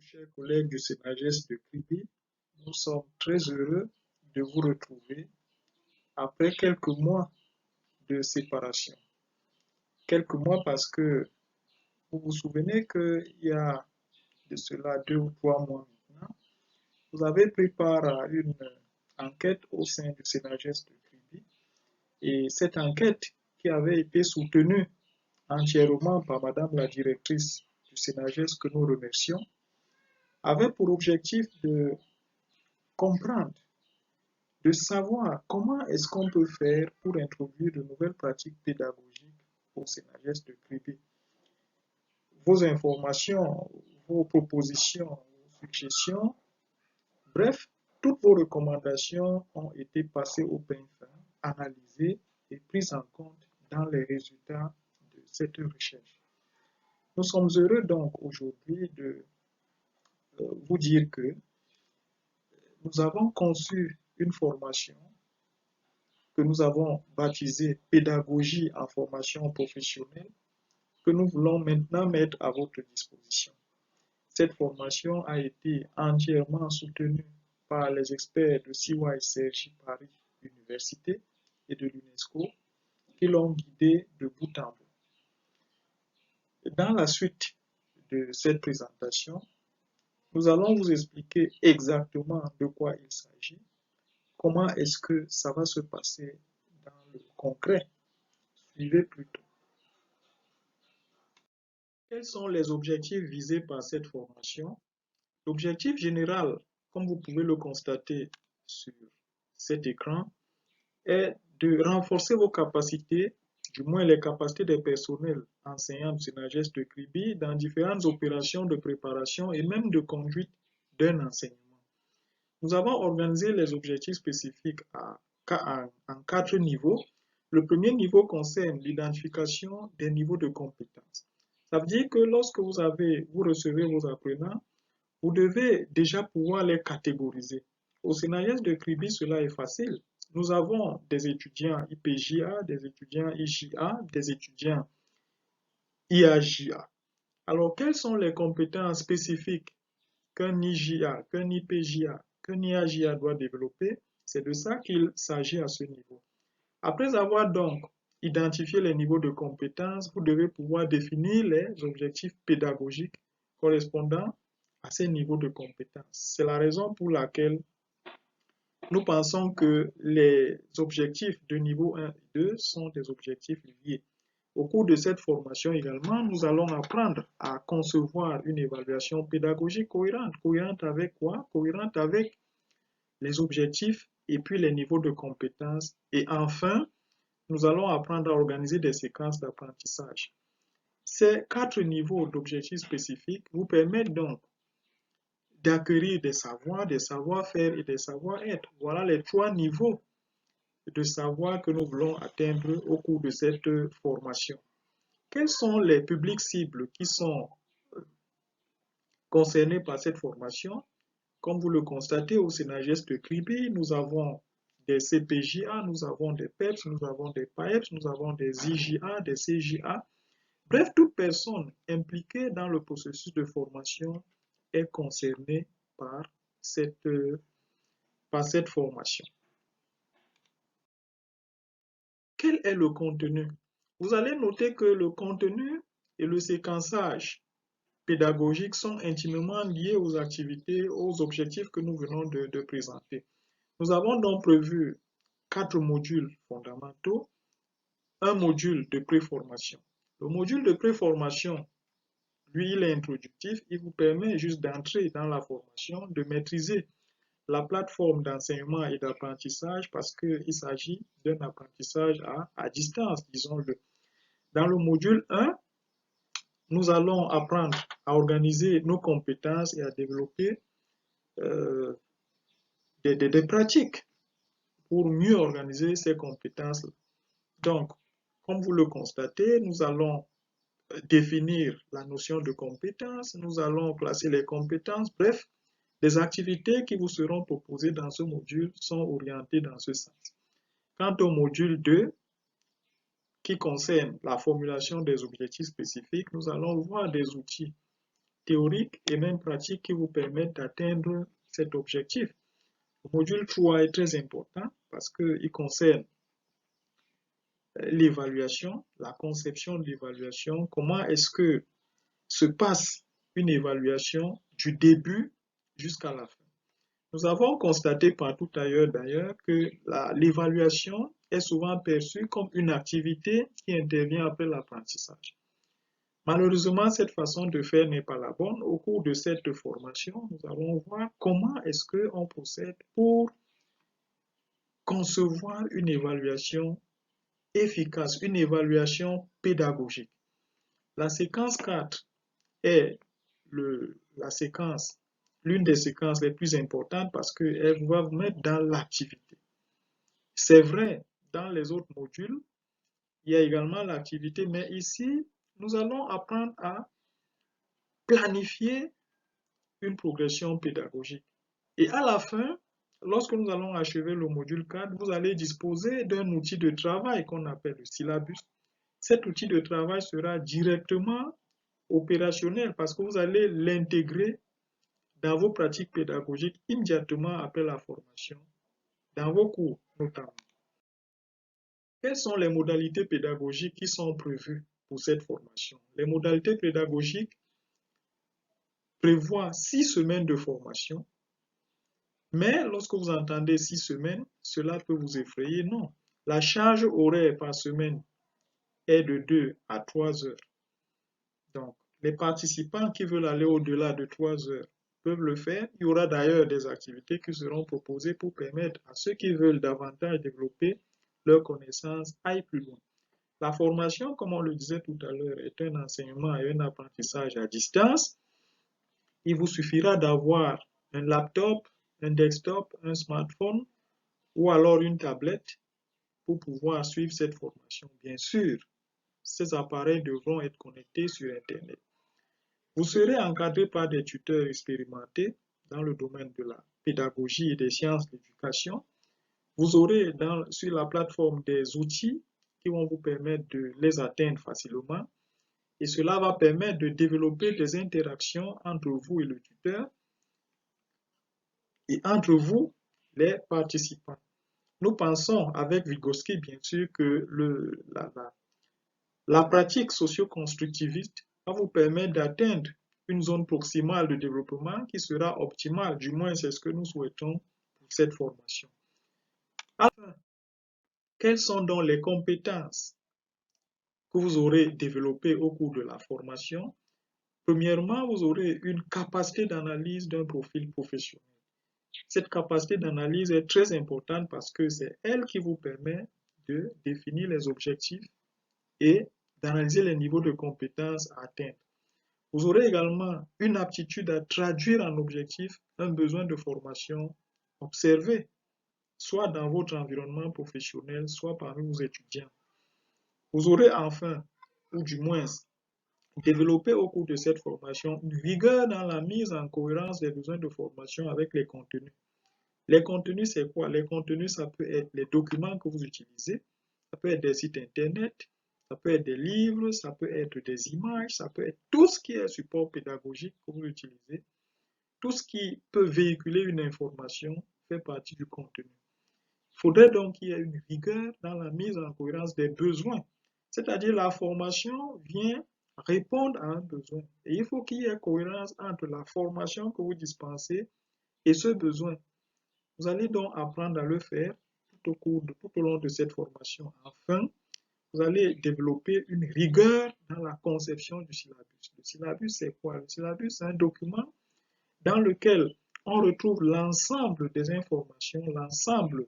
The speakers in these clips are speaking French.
Chers collègues du CNAGES de Kribi, nous sommes très heureux de vous retrouver après quelques mois de séparation. Quelques mois parce que vous vous souvenez qu'il y a de cela 2 ou 3 mois maintenant, vous avez pris part à une enquête au sein du CNAGES de Kribi et cette enquête qui avait été soutenue entièrement par Madame la directrice du CNAGES que nous remercions avait pour objectif de comprendre, de savoir comment est-ce qu'on peut faire pour introduire de nouvelles pratiques pédagogiques au CNAGES de Kribi. Vos informations, vos propositions, vos suggestions, bref, toutes vos recommandations ont été passées au peigne fin, analysées et prises en compte dans les résultats de cette recherche. Nous sommes heureux donc aujourd'hui de vous dire que nous avons conçu une formation que nous avons baptisée Pédagogie en formation professionnelle que nous voulons maintenant mettre à votre disposition. Cette formation a été entièrement soutenue par les experts de CYCRJ Paris Université et de l'UNESCO qui l'ont guidée de bout en bout. Dans la suite de cette présentation, nous allons vous expliquer exactement de quoi il s'agit, comment est-ce que ça va se passer dans le concret. Suivez plutôt. Quels sont les objectifs visés par cette formation? L'objectif général, comme vous pouvez le constater sur cet écran, est de renforcer vos capacités, du moins les capacités des personnels enseignants du CNAGES de Kribi dans différentes opérations de préparation et même de conduite d'un enseignement. Nous avons organisé les objectifs spécifiques en 4 niveaux. Le premier niveau concerne l'identification des niveaux de compétences. Ça veut dire que lorsque vous recevez vos apprenants, vous devez déjà pouvoir les catégoriser. Au CNAGES de Kribi, cela est facile. Nous avons des étudiants IPJA, des étudiants IJA, des étudiants IAJA. Alors, quelles sont les compétences spécifiques qu'un IJA, qu'un IPJA, qu'un IAJA doit développer? C'est de ça qu'il s'agit à ce niveau. Après avoir donc identifié les niveaux de compétences, vous devez pouvoir définir les objectifs pédagogiques correspondant à ces niveaux de compétences. C'est la raison pour laquelle nous pensons que les objectifs de niveau 1 et 2 sont des objectifs liés. Au cours de cette formation également, nous allons apprendre à concevoir une évaluation pédagogique cohérente. Cohérente avec quoi? Cohérente avec les objectifs et puis les niveaux de compétences. Et enfin, nous allons apprendre à organiser des séquences d'apprentissage. Ces 4 niveaux d'objectifs spécifiques vous permettent donc d'acquérir des savoirs, des savoir-faire et des savoir-être. Voilà les 3 niveaux de savoir que nous voulons atteindre au cours de cette formation. Quels sont les publics cibles qui sont concernés par cette formation? Comme vous le constatez, au CNAGES de Kribi, nous avons des CPJA, nous avons des PEPS, nous avons des PAEPS, nous avons des IJA, des CJA. Bref, toute personne impliquée dans le processus de formation est concernée par cette formation. Quel est le contenu? Vous allez noter que le contenu et le séquençage pédagogique sont intimement liés aux activités, aux objectifs que nous venons de présenter. Nous avons donc prévu 4 modules fondamentaux, un module de préformation. Le module de préformation, lui, il est introductif, il vous permet juste d'entrer dans la formation, de maîtriser la plateforme d'enseignement et d'apprentissage parce qu'il s'agit d'un apprentissage à distance, disons-le. Dans le module 1, nous allons apprendre à organiser nos compétences et à développer des pratiques pour mieux organiser ces compétences. Donc, comme vous le constatez, nous allons définir la notion de compétence, nous allons placer les compétences, bref, Les activités qui vous seront proposées dans ce module sont orientées dans ce sens. Quant au module 2, qui concerne la formulation des objectifs spécifiques, nous allons voir des outils théoriques et même pratiques qui vous permettent d'atteindre cet objectif. Le module 3 est très important parce qu'il concerne l'évaluation, la conception de l'évaluation, comment est-ce que se passe une évaluation du début jusqu'à la fin. Nous avons constaté partout ailleurs d'ailleurs que l'évaluation est souvent perçue comme une activité qui intervient après l'apprentissage. Malheureusement, cette façon de faire n'est pas la bonne. Au cours de cette formation, nous allons voir comment est-ce qu'on procède pour concevoir une évaluation efficace, une évaluation pédagogique. La séquence 4 est l'une des séquences les plus importantes parce qu'elle va vous mettre dans l'activité. C'est vrai, dans les autres modules, il y a également l'activité, mais ici, nous allons apprendre à planifier une progression pédagogique. Et à la fin, lorsque nous allons achever le module 4, vous allez disposer d'un outil de travail qu'on appelle le syllabus. Cet outil de travail sera directement opérationnel parce que vous allez l'intégrer dans vos pratiques pédagogiques immédiatement après la formation, dans vos cours notamment. Quelles sont les modalités pédagogiques qui sont prévues pour cette formation? Les modalités pédagogiques prévoient 6 semaines de formation, mais lorsque vous entendez 6 semaines, cela peut vous effrayer. Non, la charge horaire par semaine est de 2 à 3 heures. Donc, les participants qui veulent aller au-delà de 3 heures peuvent le faire. Il y aura d'ailleurs des activités qui seront proposées pour permettre à ceux qui veulent davantage développer leurs connaissances aillent plus loin. La formation, comme on le disait tout à l'heure, est un enseignement et un apprentissage à distance. Il vous suffira d'avoir un laptop, un desktop, un smartphone ou alors une tablette pour pouvoir suivre cette formation. Bien sûr, ces appareils devront être connectés sur Internet. Vous serez encadré par des tuteurs expérimentés dans le domaine de la pédagogie et des sciences de l'éducation. Vous aurez sur la plateforme des outils qui vont vous permettre de les atteindre facilement et cela va permettre de développer des interactions entre vous et le tuteur et entre vous, les participants. Nous pensons avec Vygotsky, bien sûr, que la pratique socio-constructiviste va vous permettre d'atteindre une zone proximale de développement qui sera optimale, du moins c'est ce que nous souhaitons pour cette formation. Enfin, quelles sont donc les compétences que vous aurez développées au cours de la formation? Premièrement, vous aurez une capacité d'analyse d'un profil professionnel. Cette capacité d'analyse est très importante parce que c'est elle qui vous permet de définir les objectifs et d'analyser les niveaux de compétences à atteindre. Vous aurez également une aptitude à traduire en objectif un besoin de formation observé, soit dans votre environnement professionnel, soit parmi vos étudiants. Vous aurez enfin, ou du moins, développé au cours de cette formation une rigueur dans la mise en cohérence des besoins de formation avec les contenus. Les contenus, c'est quoi? Les contenus, ça peut être les documents que vous utilisez, ça peut être des sites internet, ça peut être des livres, ça peut être des images, ça peut être tout ce qui est support pédagogique que vous utilisez. Tout ce qui peut véhiculer une information fait partie du contenu. Il faudrait donc qu'il y ait une rigueur dans la mise en cohérence des besoins. C'est-à-dire la formation vient répondre à un besoin. Et il faut qu'il y ait cohérence entre la formation que vous dispensez et ce besoin. Vous allez donc apprendre à le faire tout au long de cette formation. Enfin, vous allez développer une rigueur dans la conception du syllabus. Le syllabus, c'est quoi? Le syllabus, c'est un document dans lequel on retrouve l'ensemble des informations, l'ensemble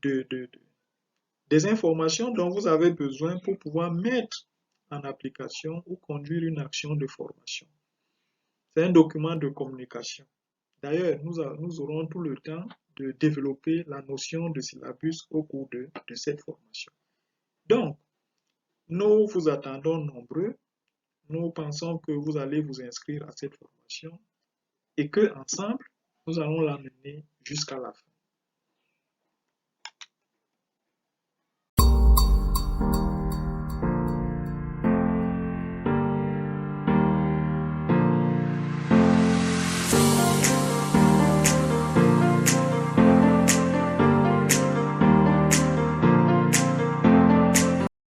des informations dont vous avez besoin pour pouvoir mettre en application ou conduire une action de formation. C'est un document de communication. D'ailleurs, nous aurons tout le temps de développer la notion de syllabus au cours de cette formation. Donc, nous vous attendons nombreux. Nous pensons que vous allez vous inscrire à cette formation. et que ensemble, nous allons l'amener jusqu'à la fin.